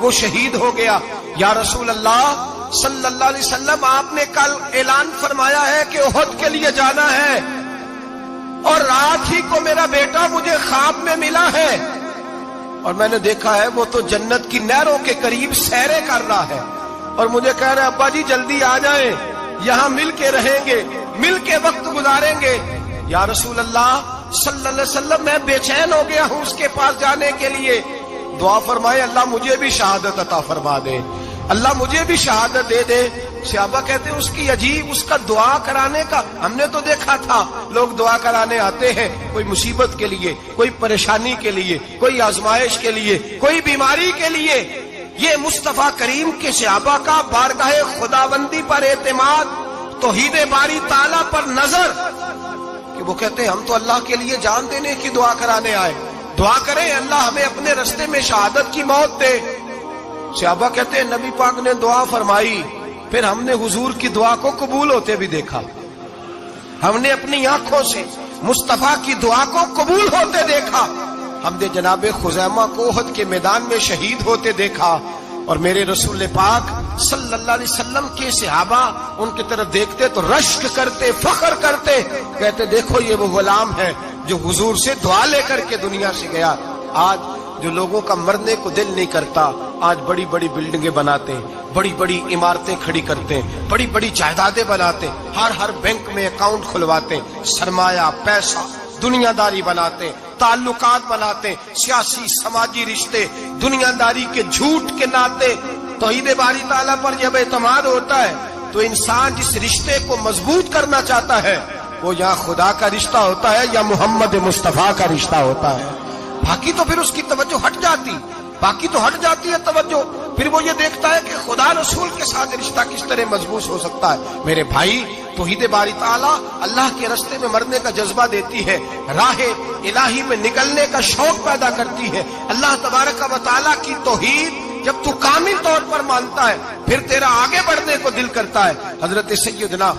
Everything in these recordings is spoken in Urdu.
وہ شہید ہو گیا۔ یا رسول اللہ صلی اللہ علیہ وسلم، آپ نے کل اعلان فرمایا ہے کہ احد کے لیے جانا ہے، اور رات ہی کو میرا بیٹا مجھے خواب میں ملا ہے، اور میں نے دیکھا ہے وہ تو جنت کی نہروں کے قریب سیریں کر رہا ہے، اور مجھے کہہ رہے ابا جی جلدی آ جائیں، یہاں مل کے رہیں گے، مل کے وقت گزاریں گے۔ یا رسول اللہ صلی اللہ علیہ وسلم، میں بے چین ہو گیا ہوں اس کے پاس جانے کے لیے، دعا فرمائے اللہ مجھے بھی شہادت عطا فرما دے، اللہ مجھے بھی شہادت دے دے۔ صحابہ کہتے ہیں اس کی عجیب، اس کا دعا کرانے کا، ہم نے تو دیکھا تھا لوگ دعا کرانے آتے ہیں کوئی مصیبت کے لیے، کوئی پریشانی کے لیے، کوئی آزمائش کے لیے، کوئی بیماری کے لیے۔ یہ مصطفیٰ کریم کے صحابہ کا بارگاہ خداوندی پر اعتماد، توحید باری تعالیٰ پر نظر، کہ وہ کہتے ہیں ہم تو اللہ کے لیے جان دینے کی دعا کرانے آئے، دعا کریں اللہ ہمیں اپنے رستے میں شہادت کی موت دے۔ صحابہ کہتے ہیں نبی پاک نے دعا فرمائی، پھر ہم نے حضور کی دعا کو قبول ہوتے بھی دیکھا، ہم نے اپنی آنکھوں سے مصطفیٰ کی دعا کو قبول ہوتے دیکھا، ہم نے جناب خزیمہ کو احد کے میدان میں شہید ہوتے دیکھا۔ اور میرے رسول پاک صلی اللہ علیہ وسلم کے صحابہ ان کی طرف دیکھتے تو رشک کرتے، فخر کرتے، کہتے دیکھو یہ وہ غلام ہے جو حضور سے دعا لے کر کے دنیا سے گیا۔ آج جو لوگوں کا مرنے کو دل نہیں کرتا، آج بڑی بڑی بلڈنگیں بناتے ہیں، بڑی بڑی عمارتیں کھڑی کرتے ہیں، بڑی بڑی جائیدادیں بناتے ہیں، ہر بینک میں اکاؤنٹ کھلواتے ہیں، سرمایہ، پیسہ، دنیا داری بناتے ہیں، تعلقات بناتے ہیں، سیاسی سماجی رشتے، دنیا داری کے جھوٹ کے ناطے۔ توحید باری تعالیٰ پر جب اعتماد ہوتا ہے تو انسان جس رشتے کو مضبوط کرنا چاہتا ہے وہ یا خدا کا رشتہ ہوتا ہے یا محمد مصطفیٰ کا رشتہ ہوتا ہے، باقی تو پھر اس کی توجہ ہٹ جاتی، باقی تو ہٹ جاتی ہے توجہ، پھر وہ یہ دیکھتا ہے کہ خدا رسول کے ساتھ رشتہ کس طرح مضبوط ہو سکتا ہے۔ میرے بھائی، توحید باری تعالیٰ اللہ کے رستے میں مرنے کا جذبہ دیتی ہے، راہ الہی میں نکلنے کا شوق پیدا کرتی ہے۔ اللہ تبارک و تعالیٰ کی توحید جب تو کامل طور پر مانتا ہے پھر تیرا آگے بڑھنے کو دل کرتا ہے۔ حضرت سیدنا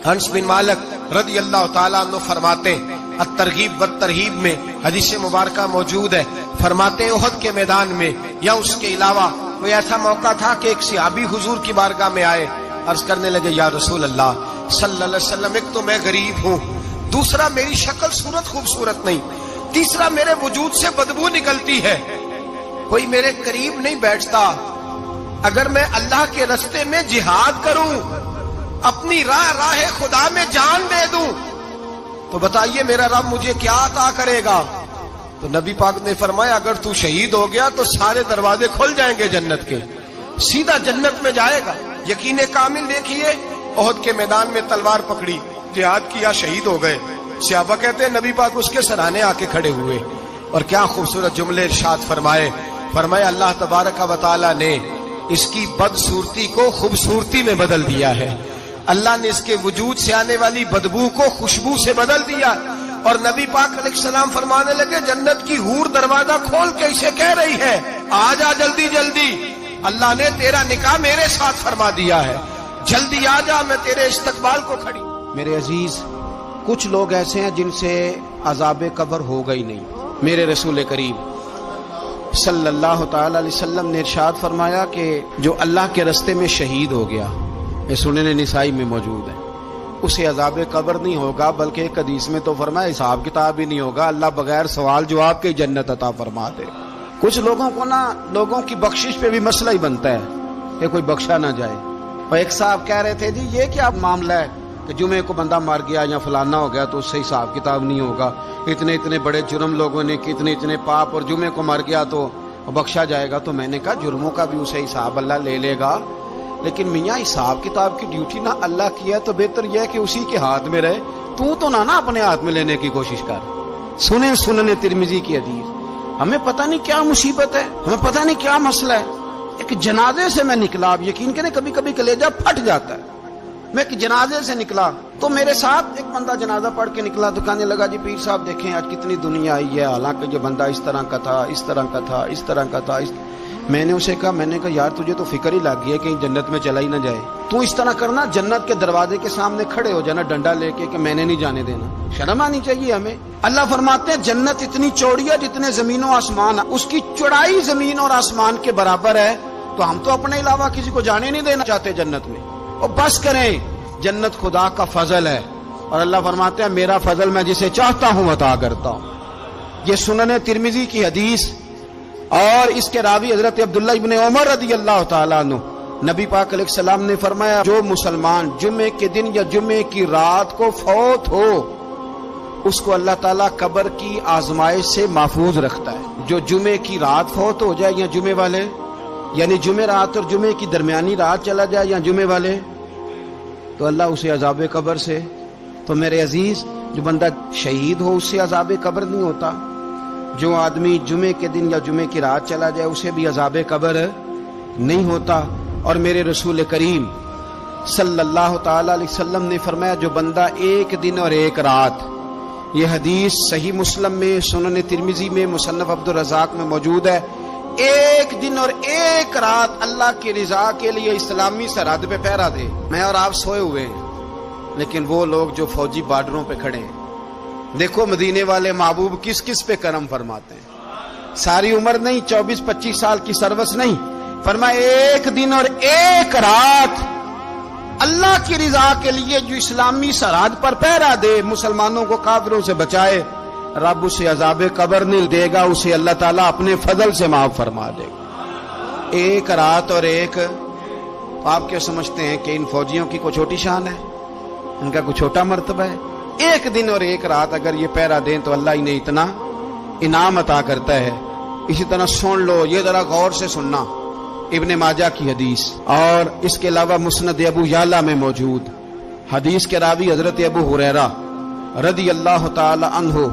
انس بن مالک رضی اللہ تعالیٰ عنہ فرماتے ہیں، الترغیب والترہیب میں حدیث مبارکہ موجود ہے، فرماتے ہیں احد کے میدان میں یا اس کے علاوہ کوئی ایسا موقع تھا کہ ایک صحابی حضور کی بارگاہ میں آئے، عرض کرنے لگے یا رسول اللہ صلی اللہ علیہ وسلم، ایک تو میں غریب ہوں، دوسرا میری شکل صورت خوبصورت نہیں، تیسرا میرے وجود سے بدبو نکلتی ہے، کوئی میرے قریب نہیں بیٹھتا، اگر میں اللہ کے رستے میں جہاد کروں، اپنی راہ خدا میں جان دے دوں، تو بتائیے میرا رب مجھے کیا عطا کرے گا؟ تو نبی پاک نے فرمایا اگر تو شہید ہو گیا تو سارے دروازے کھل جائیں گے جنت کے، سیدھا جنت میں جائے گا۔ یقین کامل دیکھیے، احد کے میدان میں تلوار پکڑی، جہاد کیا، شہید ہو گئے، صحابہ کہتے ہیں نبی پاک اس کے سرانے آ کے کھڑے ہوئے، اور کیا خوبصورت جملے ارشاد فرمایا اللہ تبارک و تعالی نے اس کی بدصورتی کو خوبصورتی میں بدل دیا ہے، اللہ نے اس کے وجود سے آنے والی بدبو کو خوشبو سے بدل دیا، اور نبی پاک علیہ السلام فرمانے لگے جنت کی حور دروازہ کھول کے اسے کہہ رہی ہے آ جا جلدی جلدی، اللہ نے تیرا نکاح میرے ساتھ فرما دیا ہے، جلدی آ جا، میں تیرے استقبال کو کھڑی۔ میرے عزیز، کچھ لوگ ایسے ہیں جن سے عذاب قبر ہوگا ہی نہیں۔ میرے رسول کریم صلی اللہ تعالی علیہ وسلم نے ارشاد فرمایا کہ جو اللہ کے رستے میں شہید ہو گیا، یہ سنن نسائی میں موجود ہے، اسے عذاب قبر نہیں ہوگا، بلکہ ایک حدیث میں تو فرمایا حساب کتاب ہی نہیں ہوگا، اللہ بغیر سوال جواب کے جنت عطا فرما دے۔ کچھ لوگوں کو لوگوں کی بخشش پہ بھی مسئلہ ہی بنتا ہے کہ کوئی بخشا نہ جائے۔ اور ایک صاحب کہہ رہے تھے جی یہ کیا معاملہ ہے کہ جمعے کو بندہ مر گیا یا فلانا ہو گیا تو اس سے حساب کتاب نہیں ہوگا، اتنے بڑے جرم لوگوں نے کی، اتنے پاپ، اور جمعے کو مر گیا تو بخشا جائے گا۔ تو میں نے کہا جرموں کا بھی اسے حساب اللہ لے لے گا، لیکن میاں حساب کتاب کی ڈیوٹی نہ اللہ کی ہے تو بہتر یہ ہے کہ اسی کے ہاتھ میں رہے، تو نہ اپنے ہاتھ میں لینے کی کوشش کر۔ سنن ترمذی کی حدیث، ہمیں پتہ نہیں کیا مصیبت ہے، ہمیں پتہ نہیں کیا مسئلہ ہے، ایک جنازے سے میں نکلا، آپ یقین کریں کبھی کبھی کلیجہ پھٹ جاتا ہے، میں ایک جنازے سے نکلا تو میرے ساتھ ایک بندہ جنازہ پڑھ کے نکلا تو کہنے لگا جی پیر صاحب دیکھیں آج کتنی دنیا آئی ہے، حالانکہ یہ بندہ اس طرح کا تھا، اس طرح کا تھا، اس طرح کا تھا۔ میں نے اسے کہا یار تجھے تو فکر ہی لگ گئی ہے کہیں جنت میں چلا ہی نہ جائے، تو اس طرح کرنا جنت کے دروازے کے سامنے کھڑے ہو جانا ڈنڈا لے کے کہ میں نے نہیں جانے دینا۔ شرم آنی چاہیے ہمیں۔ اللہ فرماتے ہیں جنت اتنی چوڑی ہے جتنے زمین و آسمان، اس کی چوڑائی زمین اور آسمان کے برابر ہے، تو ہم تو اپنے علاوہ کسی کو جانے نہیں دینا چاہتے جنت میں۔ اور بس کریں، جنت خدا کا فضل ہے، اور اللہ فرماتے ہیں میرا فضل میں جسے چاہتا ہوں عطا کرتا ہوں۔ یہ سنن ترمذی کی حدیث، اور اس کے راوی حضرت عبداللہ ابن عمر رضی اللہ تعالیٰ عنہ، نبی پاک علیہ السلام نے فرمایا جو مسلمان جمعے کے دن یا جمعے کی رات کو فوت ہو اس کو اللہ تعالیٰ قبر کی آزمائش سے محفوظ رکھتا ہے۔ جو جمعے کی رات فوت ہو جائے یا جمعے والے، یعنی جمعے رات اور جمعے کی درمیانی رات چلا جائے یا جمعے والے، تو اللہ اسے عذاب قبر سے، تو میرے عزیز جو بندہ شہید ہو اس سے عذاب قبر نہیں ہوتا، جو آدمی جمعے کے دن یا جمعے کی رات چلا جائے اسے بھی عذاب قبر نہیں ہوتا۔ اور میرے رسول کریم صلی اللہ تعالی علیہ وسلم نے فرمایا جو بندہ ایک دن اور ایک رات، یہ حدیث صحیح مسلم میں، سنن ترمذی میں، مصنف عبدالرزاق میں موجود ہے، ایک دن اور ایک رات اللہ کی رضا کے لیے اسلامی سرحد پہ پہرا دے۔ میں اور آپ سوئے ہوئے ہیں، لیکن وہ لوگ جو فوجی بارڈروں پہ کھڑے ہیں، دیکھو مدینے والے محبوب کس کس پہ کرم فرماتے ہیں۔ ساری عمر نہیں، 24-25 سال کی سروس نہیں، فرمایا ایک دن اور ایک رات اللہ کی رضا کے لیے جو اسلامی سرحد پر پہرا دے، مسلمانوں کو کافروں سے بچائے، رب اسے عذاب قبر نہیں دے گا، اسے اللہ تعالیٰ اپنے فضل سے معاف فرما دے گا۔ ایک رات اور ایک، آپ کیا سمجھتے ہیں کہ ان فوجیوں کی کوئی چھوٹی شان ہے؟ ان کا کوئی چھوٹا مرتبہ ہے؟ ایک دن اور ایک رات اگر یہ پہرا دیں تو اللہ انہیں اتنا انعام عطا کرتا ہے۔ اسی طرح سن لو، یہ ذرا غور سے سننا، ابن ماجہ کی حدیث، اور اس کے علاوہ مسند ابو یعلا میں موجود حدیث کے راوی حضرت ابو ہریرہ رضی اللہ تعالی عنہ،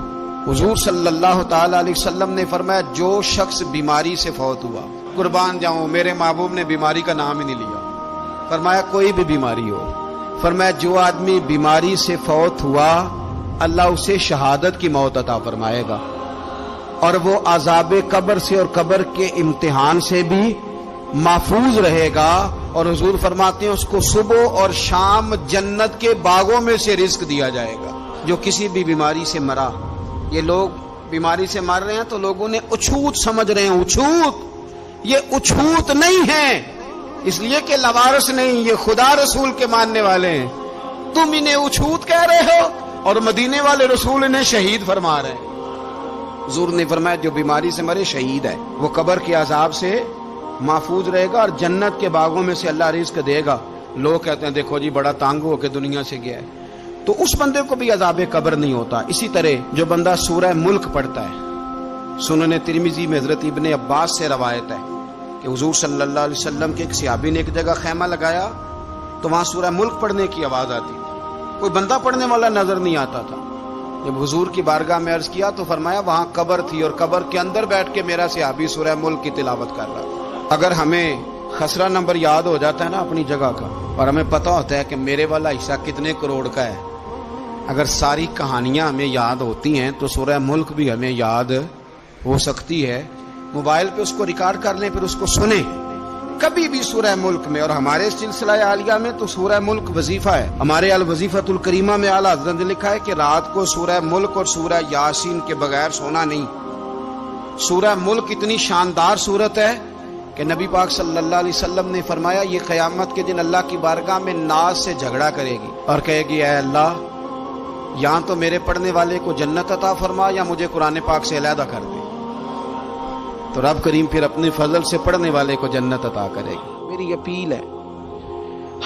حضور صلی اللہ تعالی علیہ وسلم نے فرمایا جو شخص بیماری سے فوت ہوا، قربان جاؤں میرے محبوب نے بیماری کا نام ہی نہیں لیا، فرمایا کوئی بھی بیماری ہو، فرمایا جو آدمی بیماری سے فوت ہوا اللہ اسے شہادت کی موت عطا فرمائے گا، اور وہ عذاب قبر سے اور قبر کے امتحان سے بھی محفوظ رہے گا، اور حضور فرماتے ہیں اس کو صبح اور شام جنت کے باغوں میں سے رزق دیا جائے گا۔ جو کسی بھی بیماری سے مرا، یہ لوگ بیماری سے مر رہے ہیں تو لوگوں نے اچھوت سمجھ رہے ہیں، اچھوت، یہ اچھوت نہیں ہے، اس لیے کہ لوارث نہیں، یہ خدا رسول کے ماننے والے ہیں، تم انہیں اچھوت کہہ رہے ہو، اور مدینے والے رسول انہیں شہید فرما رہے ہیں۔ حضور نے فرمایا جو بیماری سے مرے شہید ہے، وہ قبر کے عذاب سے محفوظ رہے گا اور جنت کے باغوں میں سے اللہ رزق دے گا۔ لوگ کہتے ہیں دیکھو جی بڑا تانگ ہو کے دنیا سے گیا ہے، تو اس بندے کو بھی عذاب قبر نہیں ہوتا۔ اسی طرح جو بندہ سورہ ملک پڑھتا ہے، سنن ترمذی میں حضرت ابن عباس سے روایت ہے کہ حضور صلی اللہ علیہ وسلم کے ایک صحابی نے ایک جگہ خیمہ لگایا تو وہاں سورہ ملک پڑھنے کی آواز آتی تھی، کوئی بندہ پڑھنے والا نظر نہیں آتا تھا۔ جب حضور کی بارگاہ میں عرض کیا تو فرمایا وہاں قبر تھی اور قبر کے اندر بیٹھ کے میرا صحابی سورہ ملک کی تلاوت کر رہا تھا۔ اگر ہمیں خسرہ نمبر یاد ہو جاتا ہے نا اپنی جگہ کا، اور ہمیں پتہ ہوتا ہے کہ میرے والا حصہ کتنے کروڑ کا ہے، اگر ساری کہانیاں ہمیں یاد ہوتی ہیں تو سورہ ملک بھی ہمیں یاد ہو سکتی ہے۔ موبائل پہ اس کو ریکارڈ کر لیں، پھر اس کو سنیں کبھی بھی سورہ ملک میں۔ اور ہمارے سلسلہ عالیہ میں تو سورہ ملک وظیفہ ہے، ہمارے الوظیفۃ الکریمہ میں اعلیٰ حضرت نے لکھا ہے کہ رات کو سورہ ملک اور سورہ یاسین کے بغیر سونا نہیں۔ سورہ ملک اتنی شاندار سورت ہے کہ نبی پاک صلی اللہ علیہ وسلم نے فرمایا یہ قیامت کے دن اللہ کی بارگاہ میں ناز سے جھگڑا کرے گی اور کہے گی اے اللہ یہاں تو میرے پڑھنے والے کو جنت عطا فرما یا مجھے قرآن پاک سے علیحدہ کر دے، تو رب کریم پھر اپنے فضل سے پڑھنے والے کو جنت عطا کرے گی۔ میری اپیل ہے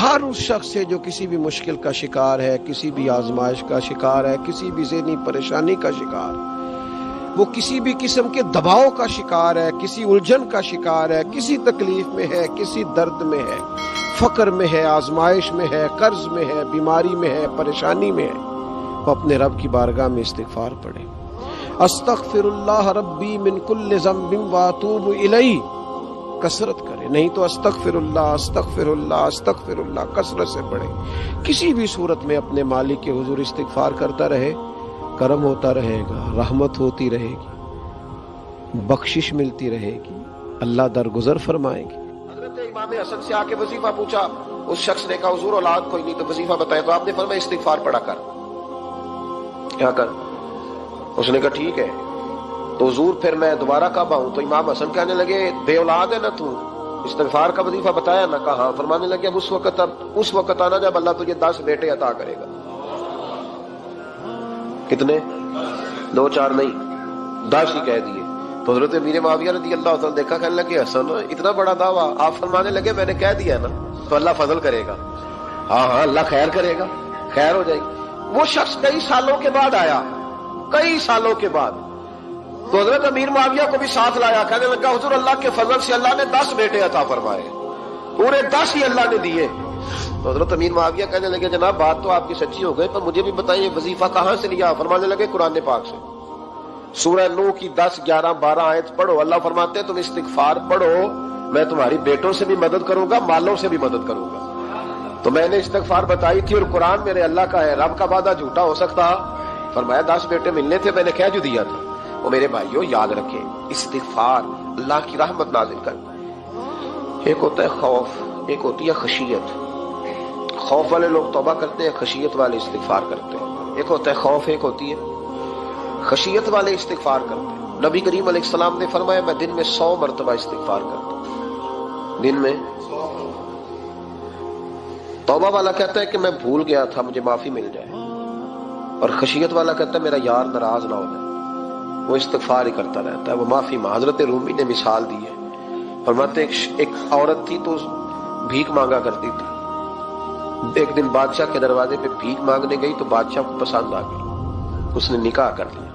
ہر اس شخص سے جو کسی بھی مشکل کا شکار ہے، کسی بھی آزمائش کا شکار ہے، کسی بھی ذہنی پریشانی کا شکار، وہ کسی بھی قسم کے دباؤ کا شکار ہے، کسی الجھن کا شکار ہے، کسی تکلیف میں ہے، کسی درد میں ہے، فقر میں ہے، آزمائش میں ہے، قرض میں ہے، بیماری میں ہے، پریشانی میں ہے، وہ اپنے رب کی بارگاہ میں استغفار پڑھے، استغفر اللہ ربی من کل ذنب واتوب الیہ، کثرت کرے، نہیں تو استغفراللہ استغفراللہ استغفراللہ کثرت سے پڑھے. کسی بھی صورت میں اپنے مالک کے حضور استغفار کرتا رہے، کرم ہوتا رہے گا، رحمت ہوتی رہے گی، بخشش ملتی رہے گی، اللہ درگزر فرمائے گی. حضرت امام حسن سے آ کے وظیفہ پوچھا، اس شخص نے کہا حضور اولاد کوئی نہیں تو وظیفہ بتائے، تو آپ نے فرمایا استغفار پڑھا کر. کیا کر؟ اس نے کہا ٹھیک ہے. تو حضور پھر میں دوبارہ کب آؤں؟ تو امام حسن کہنے لگے بے اولاد ہے نا تو، استغفار کا وظیفہ بتایا نا؟ کہا ہاں. فرمانے لگے اب اس وقت آنا جب اللہ تجھے 10 بیٹے عطا کرے گا. کتنے؟ 2 4 نہیں، 10 ہی کہہ دیے. تو حضرت امیر معاویہ رضی اللہ تعالیٰ دیکھا، کہنے لگے حسن اتنا بڑا دعویٰ. آپ فرمانے لگے میں نے کہہ دیا نا تو اللہ فضل کرے گا. ہاں ہاں اللہ خیر کرے گا، خیر ہو جائے گی. وہ شخص کئی سالوں کے بعد آیا، کئی سالوں کے بعد. تو حضرت امیر معاویہ کو بھی ساتھ لایا، کہنے لگا حضور اللہ کے فضل سے اللہ نے 10 بیٹے عطا فرمائے، پورے 10 ہی اللہ نے دیے. تو حضرت امیر معاویہ کہنے لگے جناب بات تو آپ کی سچی ہو گئی، پر مجھے بھی بتائیے وظیفہ کہاں سے لیا؟ فرمانے لگے قرآن پاک سے. سورہ نوح کی 10 11 12 آیت پڑھو. اللہ فرماتے ہیں تم استغفار پڑھو، میں تمہاری بیٹوں سے بھی مدد کروں گا، مالوں سے بھی مدد کروں گا. تو میں نے استغفار بتائی تھی، اور قرآن میرے اللہ کا ہے، رب کا وعدہ جھوٹا ہو سکتا؟ فرمایا 10 بیٹے ملنے تھے، میں نے کہہ جو دیا تھا. وہ میرے بھائیوں یاد رکھیں، استغفار اللہ کی رحمت نازل کرتا ہے. ایک ہوتا ہے خوف، ایک ہوتی ہے خشیت. خوف والے لوگ توبہ کرتے ہیں، خشیت والے استغفار کرتے ہیں. ایک ہوتا ہے خوف، ایک ہوتی ہے خشیت والے استغفار کرتے ہیں. نبی کریم علیہ السلام نے فرمایا میں دن میں 100 مرتبہ استغفار کرتا ہوں. دن میں توبہ والا کہتا ہے کہ میں بھول گیا تھا، مجھے معافی مل جائے، اور خشیت والا کہتا ہے میرا یار ناراض نہ ہو جائے. وہ استغفار ہی کرتا رہتا ہے، وہ معافی. حضرت رومی نے مثال دی ہے، فرماتے ایک عورت تھی تو بھیک مانگا کرتی تھی. ایک دن بادشاہ کے دروازے پہ بھیک مانگنے گئی تو بادشاہ کو پسند آ گئی، اس نے نکاح کر لیا.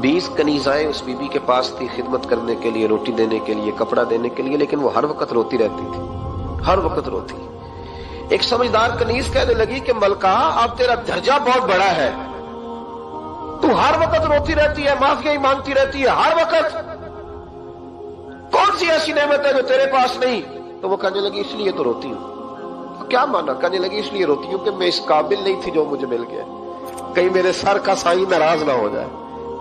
20 کنیزائیں اس بی بی کے پاس تھی خدمت کرنے کے لیے، روٹی دینے کے لیے، کپڑا دینے کے لیے، لیکن وہ ہر وقت روتی رہتی تھی، ہر وقت روتی. ایک سمجھدار کنیز کہنے لگی کہ ملکہ اب تیرا درجہ بہت بڑا ہے، تو ہر وقت روتی رہتی ہے، معافی مانگتی رہتی ہے ہر وقت، کون سی ایسی نعمت ہے جو تیرے پاس نہیں؟ تو وہ کہنے لگی اس لیے تو روتی ہوں. کیا مانا؟ کہنے لگی اس لیے روتی ہوں کہ میں اس قابل نہیں تھی جو مجھے مل گیا، کہیں میرے سر کا سائیں ناراض نہ ہو جائے،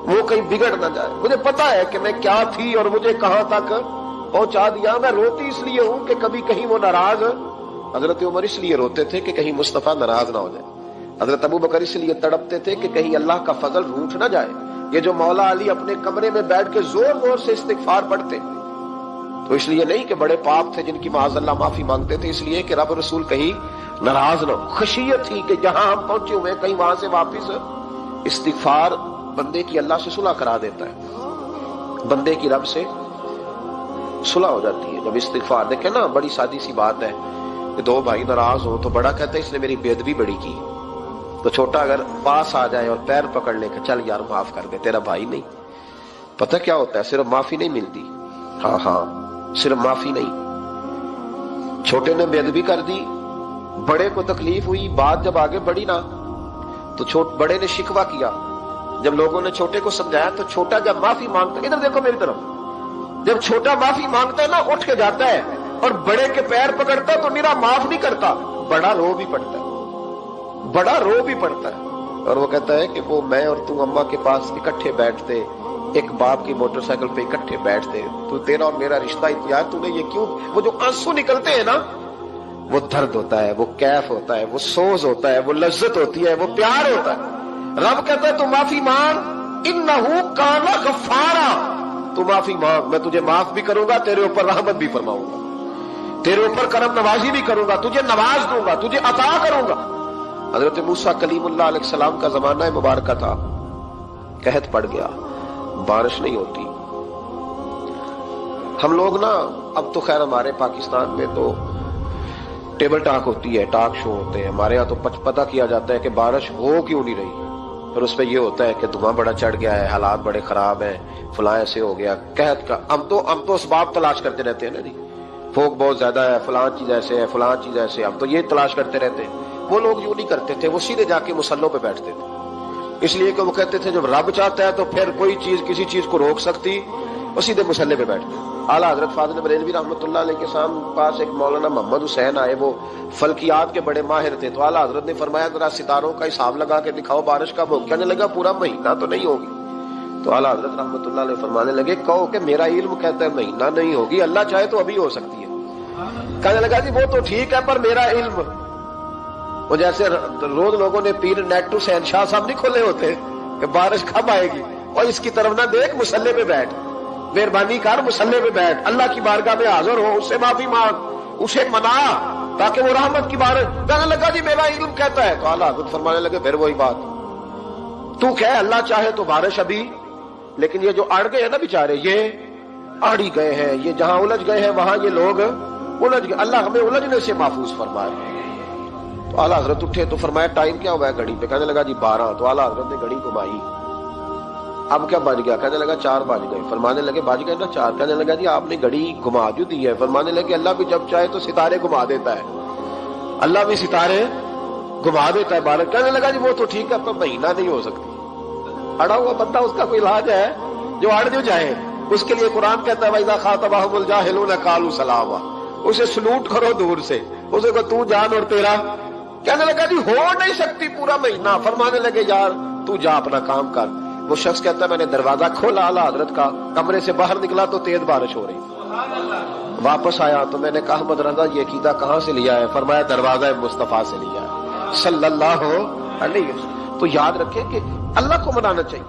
وہ کہیں بگڑ نہ جائے. مجھے پتا ہے کہ میں کیا تھی اور مجھے کہاں تک پہنچا دیا. میں روتی اس لیے ہوں کہ کبھی کہیں وہ ناراض. حضرت عمر اس لیے روتے تھے کہ کہیں مصطفیٰ ناراض نہ ہو جائے. حضرت ابو بکر اس لیے تڑپتے تھے کہ کہیں اللہ کا فضل روٹ نہ جائے. یہ جو مولا علی اپنے کمرے میں بیٹھ کے زور زور سے استغفار پڑھتے تو اس لیے نہیں کہ بڑے پاپ تھے جن کی معاذ اللہ معافی مانگتے تھے، اس لیے کہ رب رسول کہیں ناراض نہ ہو. خشیت تھی کہ جہاں ہم پہنچے ہوئے کہیں وہاں سے واپس. استغفار بندے کی اللہ سے صلح کرا دیتا ہے، بندے کی رب سے صلح ہو جاتی ہے جب استغفار. دیکھیں نا بڑی سادی سی بات ہے کہ 2 بھائی ناراض ہو تو بڑا کہتا ہے اس نے میری بے ادبی بڑی کی، تو چھوٹا اگر پاس آ جائے اور پیر پکڑ لے کہ چل یار معاف کر دے، تیرا بھائی نہیں. پتہ کیا ہوتا ہے؟ صرف معافی نہیں ملتی. ہاں صرف معافی نہیں، چھوٹے نے بے ادبی کر دی، بڑے کو تکلیف ہوئی، بات جب آگے بڑھی نا تو بڑے نے شکوہ کیا. جب لوگوں نے چھوٹے کو سمجھایا تو چھوٹا جب معافی مانگتا ہے، ادھر دیکھو میری طرف، جب چھوٹا معافی مانگتا ہے نا اٹھ کے جاتا ہے اور بڑے کے پیر پکڑتا ہے تو میرا معاف نہیں کرتا، بڑا رو بھی پڑتا ہے، بڑا رو بھی پڑتا ہے. اور وہ کہتا ہے کہ وہ میں اور تو اماں کے پاس اکٹھے بیٹھتے، ایک باپ کی موٹر سائیکل پہ اکٹھے بیٹھتے، تو تیرا اور میرا رشتہ یار تو نے یہ کیوں؟ وہ جو آنسو نکلتے ہیں نا وہ درد ہوتا ہے، وہ کیف ہوتا ہے، وہ سوز ہوتا ہے، وہ لذت ہوتی ہے، وہ پیار ہوتا ہے. رب کہتا ہے تو معافی مانگ، انہو کان غفارا، تو معافی مانگ، میں تجھے معاف بھی کروں گا، تیرے اوپر رحمت بھی فرماؤں گا، تیرے اوپر کرم نوازی بھی کروں گا، تجھے نواز دوں گا، تجھے عطا کروں گا. حضرت موسیٰ کلیم اللہ علیہ السلام کا زمانہ مبارکہ تھا، قحط پڑ گیا، بارش نہیں ہوتی. ہم لوگ نا اب تو خیر ہمارے پاکستان میں تو ٹیبل ٹاک ہوتی ہے، ٹاک شو ہوتے ہیں، ہمارے ہاں تو پتہ کیا جاتا ہے کہ بارش ہو کیوں نہیں رہی، پھر اس پہ یہ ہوتا ہے کہ دھواں بڑا چڑھ گیا ہے، حالات بڑے خراب ہیں، فلاں ایسے ہو گیا قحط کا. ہم تو اسباب تلاش کرتے رہتے ہیں نا جی، پھوک بہت زیادہ ہے، فلاں چیز ایسے ہے، فلاں چیز ایسے، ہم تو یہ تلاش کرتے رہتے ہیں. وہ لوگ یوں نہیں کرتے تھے، وہ سیدھے جا کے مسلوں پہ بیٹھتے تھے، اس لیے کہ وہ کہتے تھے جب رب چاہتا ہے تو پھر کوئی چیز کسی چیز کو روک سکتی وہ سیدھے مسلح پہ بیٹھتے ہیں۔ اعلیٰ حضرت فاضل بریلوی رحمۃ اللہ علیہ کے پاس ایک مولانا محمد حسین آئے، وہ فلکیات کے بڑے ماہر تھے، تو اعلیٰ حضرت نے فرمایا ذرا ستاروں کا حساب لگا کے دکھاؤ بارش کب ہوگی؟ کہنے لگا پورا مہینہ تو نہیں ہوگی۔ تو اعلیٰ حضرت رحمۃ اللہ علیہ فرمانے لگے کہو کہ میرا علم کہتا ہے مہینہ نہیں ہوگی، اللہ چاہے تو ابھی ہو سکتی ہے۔ کہنے لگا جی وہ تو ٹھیک ہے پر میرا علم، وہ جیسے روز لوگوں نے پیر نیٹ ٹو سین شاہ صاحب نہیں کھولے ہوتے کہ بارش کب آئے گی، اور اس کی طرف نہ دیکھ، مسلح پہ بیٹھ، مہربانی کر مسلح پہ بیٹھ، اللہ کی بارگاہ میں حاضر ہو، اس سے معافی مانگ، اسے منا تاکہ وہ رحمت کی بارش۔ کہنے لگا جی میرا علم کہتا ہے۔ تو اعلیٰ حضرت فرمانے لگے پھر وہی بات، تو کہ اللہ چاہے تو بارش ابھی، لیکن یہ جو اڑ گئے ہیں نا بیچارے، یہ اڑ ہی گئے ہیں، یہ جہاں الجھ گئے ہیں وہاں یہ لوگ الجھ گئے، اللہ ہمیں الجھنے سے محفوظ فرمائے۔ تو اعلیٰ حضرت اٹھے تو فرمایا ٹائم کیا ہوا ہے گھڑی پہ؟ کہنے لگا جی 12۔ تو اعلیٰ حضرت نے گھڑی گھمائی، اب کیا بج گیا؟ کہنے لگا 4 بج گئے۔ فرمانے لگے بج گئے نا 4؟ کہنے لگا جی آپ نے گھڑی گھما جو دی ہے۔ فرمانے لگے اللہ بھی جب چاہے تو ستارے گھما دیتا ہے، اللہ بھی ستارے گھما دیتا ہے بارش۔ کہنے لگا جی وہ تو ٹھیک ہے پر مہینہ نہیں ہو سکتی۔ اڑا ہوا بندہ، اس کا کوئی علاج ہے؟ جو اڑ جو جائے اس کے لیے قرآن کہتا ہے وَإِذَا خَاطَبَهُمُ الْجَاهِلُونَ قَالُوا سَلَامًا، اسے سلوٹ کرو دور سے، اسے کو تو جان اور تیرا۔ کہنے لگا جی ہو نہیں سکتی پورا مہینہ۔ فرمانے لگے یار تو جا اپنا کام کر۔ وہ شخص کہتا ہے میں نے دروازہ کھولا اعلیٰ حضرت کا، کمرے سے باہر نکلا تو تیز بارش ہو رہی۔ واپس آیا تو میں نے کہا احمد رضا یہ عقیدہ کہاں سے لیا ہے؟ فرمایا دروازہ مصطفیٰ سے لیا ہے صلی اللہ علیہ وسلم۔ تو یاد رکھیں کہ اللہ کو منانا چاہیے،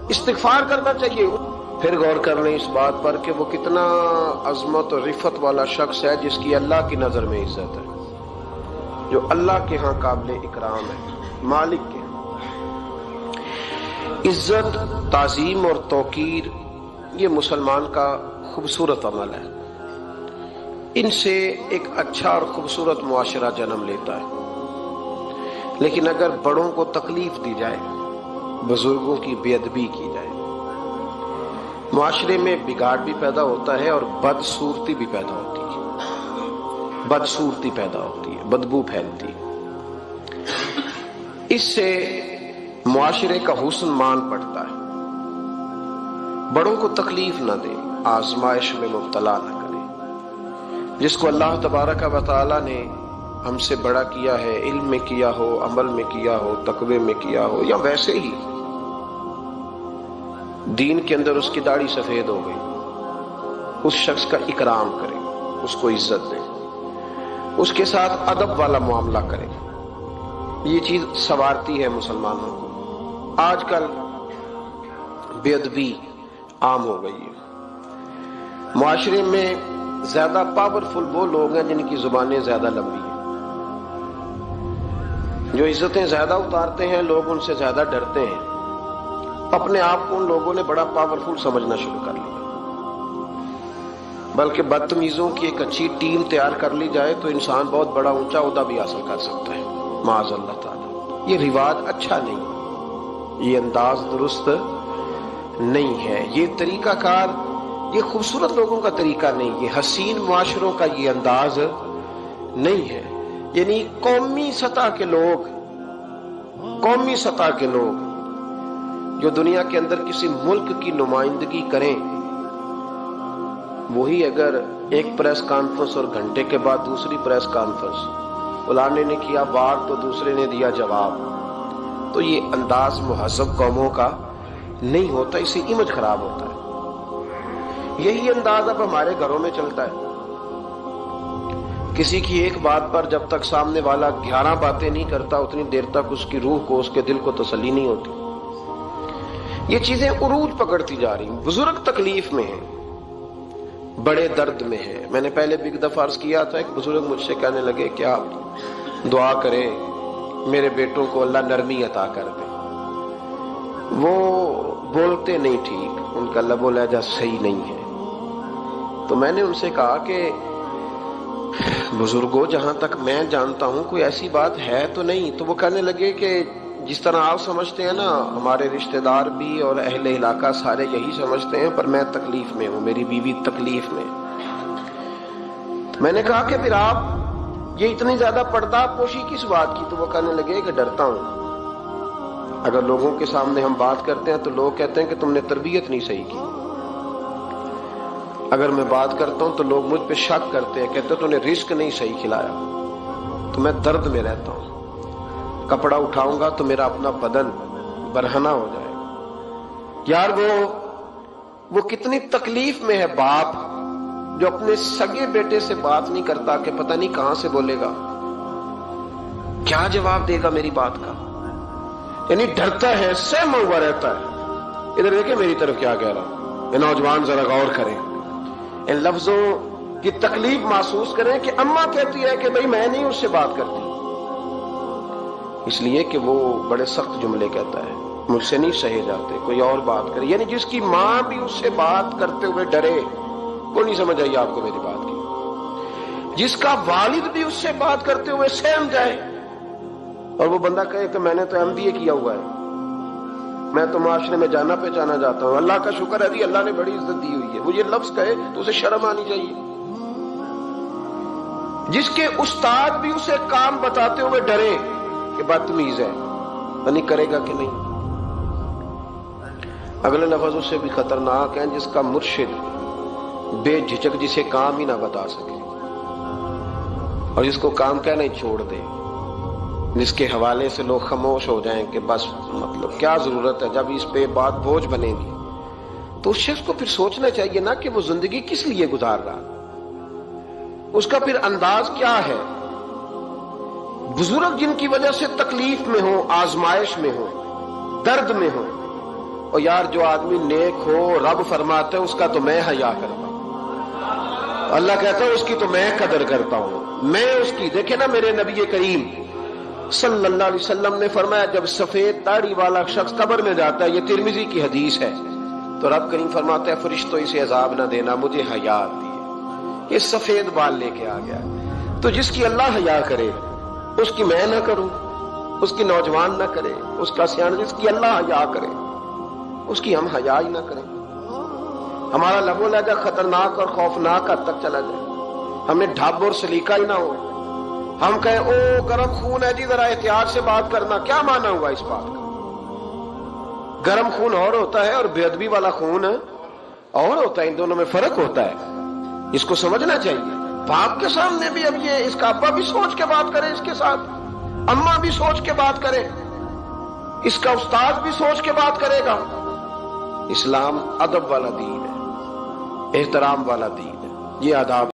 استغفار کرنا چاہیے۔ پھر غور کر لیں اس بات پر کہ وہ کتنا عظمت اور رفت والا شخص ہے جس کی اللہ کی نظر میں عزت ہے، جو اللہ کے ہاں قابل اکرام ہے، مالک کے ہاں۔ عزت، تعظیم اور توقیر یہ مسلمان کا خوبصورت عمل ہے، ان سے ایک اچھا اور خوبصورت معاشرہ جنم لیتا ہے۔ لیکن اگر بڑوں کو تکلیف دی جائے، بزرگوں کی بے ادبی کی جائے، معاشرے میں بگاڑ بھی پیدا ہوتا ہے اور بدصورتی بھی پیدا ہوتی ہے، بدصورتی پیدا ہوتی ہے، بدبو پھیلتی ہے، اس سے معاشرے کا حسن مان پڑتا ہے۔ بڑوں کو تکلیف نہ دے، آزمائش میں مبتلا نہ کرے۔ جس کو اللہ تبارک و تعالی نے ہم سے بڑا کیا ہے، علم میں کیا ہو، عمل میں کیا ہو، تقوی میں کیا ہو، یا ویسے ہی دین کے اندر اس کی داڑھی سفید ہو گئی، اس شخص کا اکرام کرے، اس کو عزت دے، اس کے ساتھ ادب والا معاملہ کرے۔ یہ چیز سنوارتی ہے مسلمانوں کو۔ آج کل بے ادبی عام ہو گئی ہے۔ معاشرے میں زیادہ پاورفل وہ لوگ ہیں جن کی زبانیں زیادہ لمبی ہیں، جو عزتیں زیادہ اتارتے ہیں، لوگ ان سے زیادہ ڈرتے ہیں۔ اپنے آپ کو ان لوگوں نے بڑا پاورفل سمجھنا شروع کر لیا، بلکہ بدتمیزوں کی ایک اچھی ٹیم تیار کر لی جائے تو انسان بہت بڑا اونچا عہدہ بھی حاصل کر سکتا ہے، معاذ اللہ تعالی۔ یہ رواج اچھا نہیں، یہ انداز درست نہیں ہے، یہ طریقہ کار، یہ خوبصورت لوگوں کا طریقہ نہیں، یہ حسین معاشروں کا یہ انداز نہیں ہے۔ یعنی قومی سطح کے لوگ جو دنیا کے اندر کسی ملک کی نمائندگی کریں، وہی اگر ایک پریس کانفرنس اور گھنٹے کے بعد دوسری پریس کانفرنس، فلانے نے کیا بات تو دوسرے نے دیا جواب، تو یہ انداز مہذب قوموں کا نہیں ہوتا، اس سے امیج خراب ہوتا ہے۔ یہی انداز اب ہمارے گھروں میں چلتا ہے۔ کسی کی ایک بات پر جب تک سامنے والا 11 باتیں نہیں کرتا، اتنی دیر تک اس کی روح کو، اس کے دل کو تسلی نہیں ہوتی۔ یہ چیزیں عروج پکڑتی جا رہی ہیں۔ بزرگ تکلیف میں ہیں، بڑے درد میں ہیں۔ میں نے پہلے بھی ایک دفعہ عرض کیا تھا، ایک بزرگ مجھ سے کہنے لگے کہ آپ دعا کریں میرے بیٹوں کو اللہ نرمی عطا کر دے، وہ بولتے نہیں ٹھیک، ان کا لب و لہجہ صحیح نہیں ہے۔ تو میں نے ان سے کہا کہ بزرگوں، جہاں تک میں جانتا ہوں کوئی ایسی بات ہے تو نہیں۔ تو وہ کہنے لگے کہ جس طرح آپ سمجھتے ہیں نا، ہمارے رشتہ دار بھی اور اہل علاقہ سارے یہی سمجھتے ہیں، پر میں تکلیف میں ہوں، میری بیوی تکلیف میں۔ میں نے کہا کہ پھر آپ یہ اتنی زیادہ پردہ پوشی کس بات کی؟ تو وہ کہنے لگے کہ ڈرتا ہوں، اگر لوگوں کے سامنے ہم بات کرتے ہیں تو لوگ کہتے ہیں کہ تم نے تربیت نہیں صحیح کی، اگر میں بات کرتا ہوں تو لوگ مجھ پہ شک کرتے ہیں، کہتے تو نے رزق نہیں صحیح کھلایا، تو میں درد میں رہتا ہوں۔ کپڑا اٹھاؤں گا تو میرا اپنا بدن برہنہ ہو جائے گا۔ یار وہ کتنی تکلیف میں ہے باپ جو اپنے سگے بیٹے سے بات نہیں کرتا کہ پتہ نہیں کہاں سے بولے گا، کیا جواب دے گا میری بات کا، یعنی ڈرتا ہے، سہما ہوا رہتا ہے۔ ادھر دیکھیں میری طرف کیا کہہ رہا ہوں، یہ نوجوان ذرا غور کریں، ان لفظوں کی تکلیف محسوس کریں کہ اماں کہتی ہے کہ بھئی میں نہیں اس سے بات کرتی، اس لیے کہ وہ بڑے سخت جملے کہتا ہے، مجھ سے نہیں سہے جاتے، کوئی اور بات کرے، یعنی جس کی ماں بھی اس سے بات کرتے ہوئے ڈرے۔ کوئی نہیں سمجھ آئی آپ کو میری بات کی؟ جس کا والد بھی اس سے بات کرتے ہوئے سہم جائے اور وہ بندہ کہے کہ میں نے تو MBA کیا ہوا ہے، میں تو معاشرے میں جانا پہچانا جاتا ہوں، اللہ کا شکر ہے جی اللہ نے بڑی عزت دی ہوئی ہے، وہ یہ لفظ کہے تو اسے شرم آنی چاہیے۔ جس کے استاد بھی اسے کام بتاتے ہوئے ڈرے کہ بدتمیز ہے، نہیں کرے گا کہ نہیں۔ اگلے لفظ اس سے بھی خطرناک ہیں، جس کا مرشد بے جھجک جسے کام ہی نہ بتا سکے اور جس کو کام کہنا ہی چھوڑ دے، جس کے حوالے سے لوگ خاموش ہو جائیں کہ بس مطلب کیا ضرورت ہے، جب اس پہ بات بوجھ بنے گی تو اس شخص کو پھر سوچنا چاہیے نا کہ وہ زندگی کس لیے گزار رہا، اس کا پھر انداز کیا ہے۔ بزرگ جن کی وجہ سے تکلیف میں ہو، آزمائش میں ہو، درد میں ہو، اور یار جو آدمی نیک ہو رب فرماتا ہے اس کا تو میں حیا کرتا ہوں، اللہ کہتا ہے اس کی تو میں قدر کرتا ہوں، میں اس کی۔ دیکھیں نا میرے نبی کریم صلی اللہ علیہ وسلم نے فرمایا جب سفید داڑھی والا شخص قبر میں جاتا ہے، یہ ترمذی کی حدیث ہے، تو رب کریم فرماتا ہے فرشتوں اسے عذاب نہ دینا، مجھے حیا آتی ہے، یہ سفید بال لے کے آ گیا۔ تو جس کی اللہ حیا کرے اس کی میں نہ کروں، اس کی نوجوان نہ کرے، اس کا سیاح، جس کی اللہ حیا کرے اس کی ہم حیا ہی نہ کریں، ہمارا لب و لہجہ خطرناک اور خوفناک حد تک چلا جائے، ہمیں ڈھب اور سلیقہ ہی نہ ہو، ہم کہیں او گرم خون ہے جی ذرا احتیاط سے بات کرنا، کیا مانا ہوا اس بات کا؟ گرم خون اور ہوتا ہے اور بے ادبی والا خون اور ہوتا ہے، ان دونوں میں فرق ہوتا ہے، اس کو سمجھنا چاہیے۔ باپ کے سامنے بھی اب یہ اس کا ابا بھی سوچ کے بات کرے، اس کے ساتھ اماں بھی سوچ کے بات کرے، اس کا استاد بھی سوچ کے بات کرے گا۔ اسلام ادب والا دین ہے، احترام والا دین ہے، یہ آداب